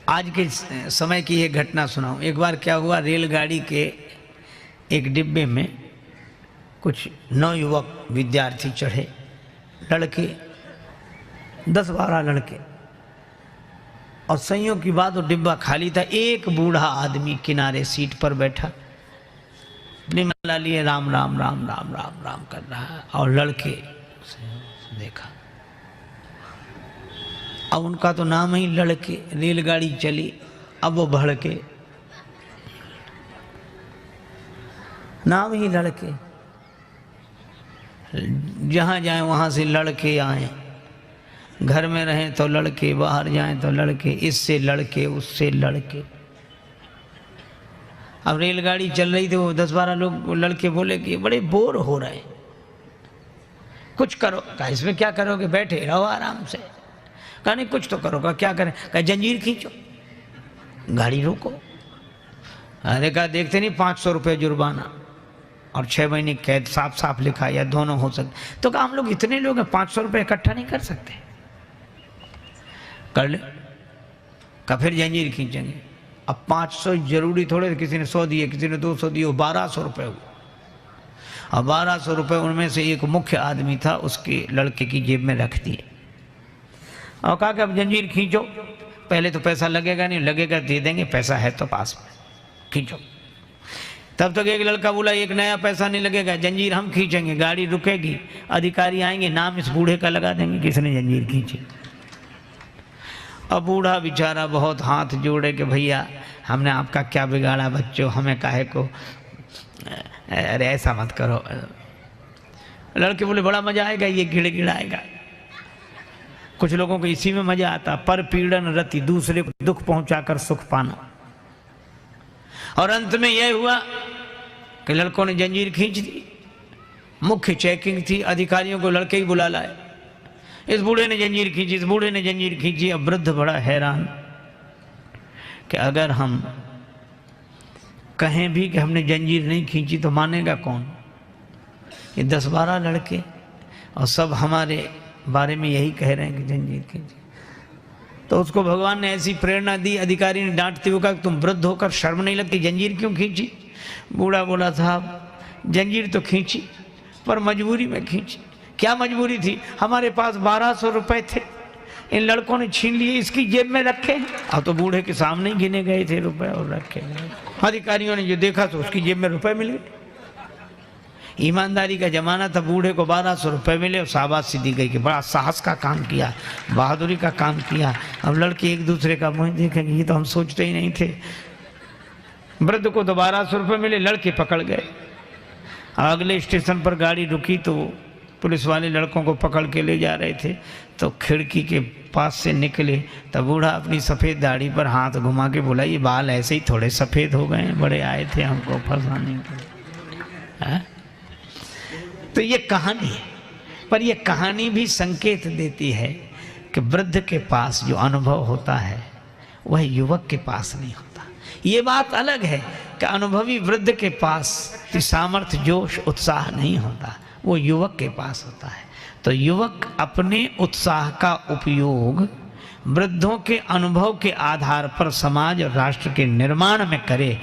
आज के समय की एक घटना सुनाऊं। एक बार क्या हुआ, रेलगाड़ी के एक डिब्बे में कुछ नवयुवक विद्यार्थी चढ़े, लड़के 10-12 लड़के, और संयोग की बात वो डिब्बा खाली था। एक बूढ़ा आदमी किनारे सीट पर बैठा अपनी माला लिए राम राम राम राम राम राम कर रहा है, और लड़के देखा। अब उनका तो नाम ही लड़के, रेलगाड़ी चली, अब वो भड़के, नाम ही लड़के, जहाँ जाएं वहाँ से लड़के आए, घर में रहें तो लड़के, बाहर जाएं तो लड़के, इससे लड़के उससे लड़के। अब रेलगाड़ी चल रही थी, वो 10-12 लोग लड़के बोले कि बड़े बोर हो रहे हैं, कुछ करो। कहा इसमें क्या करोगे, बैठे रहो आराम से। कहा नहीं कुछ तो करो। कहा क्या करें। कहा जंजीर खींचो, गाड़ी रोको। अरे कहा देखते नहीं 500 रुपये जुर्माना और 6 महीने कैद, साफ साफ लिखा, या दोनों हो सकते। तो कहा हम लोग इतने लोग हैं, 500 रुपये इकट्ठा नहीं कर सकते। कर ले। कहा फिर जंजीर खींचेंगे। अब 500 जरूरी थोड़े, किसी ने 100 दिए, किसी ने 200 दिए, 1200 रुपये हुए। और 1200 रुपये उनमें से एक मुख्य आदमी था, उसके लड़के की जेब में रख दिए और कहा कि अब जंजीर खींचो। पहले तो पैसा लगेगा नहीं, लगेगा दे देंगे, पैसा है तो पास में, खींचो। तब तक एक लड़का बोला एक नया पैसा नहीं लगेगा, जंजीर हम खींचेंगे, गाड़ी रुकेगी, अधिकारी आएंगे, नाम इस बूढ़े का लगा देंगे किसने जंजीर खींची। अब बूढ़ा बेचारा बहुत हाथ जोड़े कि भैया हमने आपका क्या बिगाड़ा बच्चों, हमें काहे को, अरे ऐसा मत करो। लड़के बोले बड़ा मजा आएगा, ये गिड़गिड़ाएगा। कुछ लोगों को इसी में मजा आता, पर पीड़न रति, दूसरे को दुख पहुंचाकर सुख पाना। और अंत में यह हुआ कि लड़कों ने जंजीर खींच दी। मुख्य चेकिंग थी, अधिकारियों को लड़के ही बुला लाए। इस बूढ़े ने जंजीर खींची, इस बूढ़े ने जंजीर खींची। अब वृद्ध बड़ा हैरान कि अगर हम कहें भी कि हमने जंजीर नहीं खींची तो मानेगा कौन। ये 10-12 लड़के और सब हमारे बारे में यही कह रहे हैं कि जंजीर खींची। तो उसको भगवान ने ऐसी प्रेरणा दी, अधिकारी ने डांटते हुए कहा तुम वृद्ध होकर शर्म नहीं लगती, जंजीर क्यों खींची। बूढ़ा बोला साहब जंजीर तो खींची पर मजबूरी में खींची। क्या मजबूरी थी, हमारे पास 1200 रुपये थे, इन लड़कों ने छीन लिए, इसकी जेब में रखे। अब तो बूढ़े के सामने ही गिने गए थे रुपए और रखे गए। अधिकारियों ने जो देखा तो उसकी जेब में रुपए मिल गए। ईमानदारी का जमाना था, बूढ़े को 1200 रुपये मिले और शाबाशी दी गई कि बड़ा साहस का काम किया, बहादुरी का काम किया। अब लड़के एक दूसरे का मुँह देखेंगे, ये तो हम सोचते ही नहीं थे। वृद्ध को तो 1200 रुपये मिले, लड़के पकड़ गए। अगले स्टेशन पर गाड़ी रुकी तो पुलिस वाले लड़कों को पकड़ के ले जा रहे थे। तो खिड़की के पास से निकले तब बूढ़ा अपनी सफ़ेद दाढ़ी पर हाथ घुमा के बोला ये बाल ऐसे ही थोड़े सफ़ेद हो गए, बड़े आए थे हमको फंसाने के लिए। तो ये कहानी है, पर ये कहानी भी संकेत देती है कि वृद्ध के पास जो अनुभव होता है वह युवक के पास नहीं होता। ये बात अलग है कि अनुभवी वृद्ध के पास सामर्थ्य, जोश, उत्साह नहीं होता, वो युवक के पास होता है। तो युवक अपने उत्साह का उपयोग वृद्धों के अनुभव के आधार पर समाज और राष्ट्र के निर्माण में करे।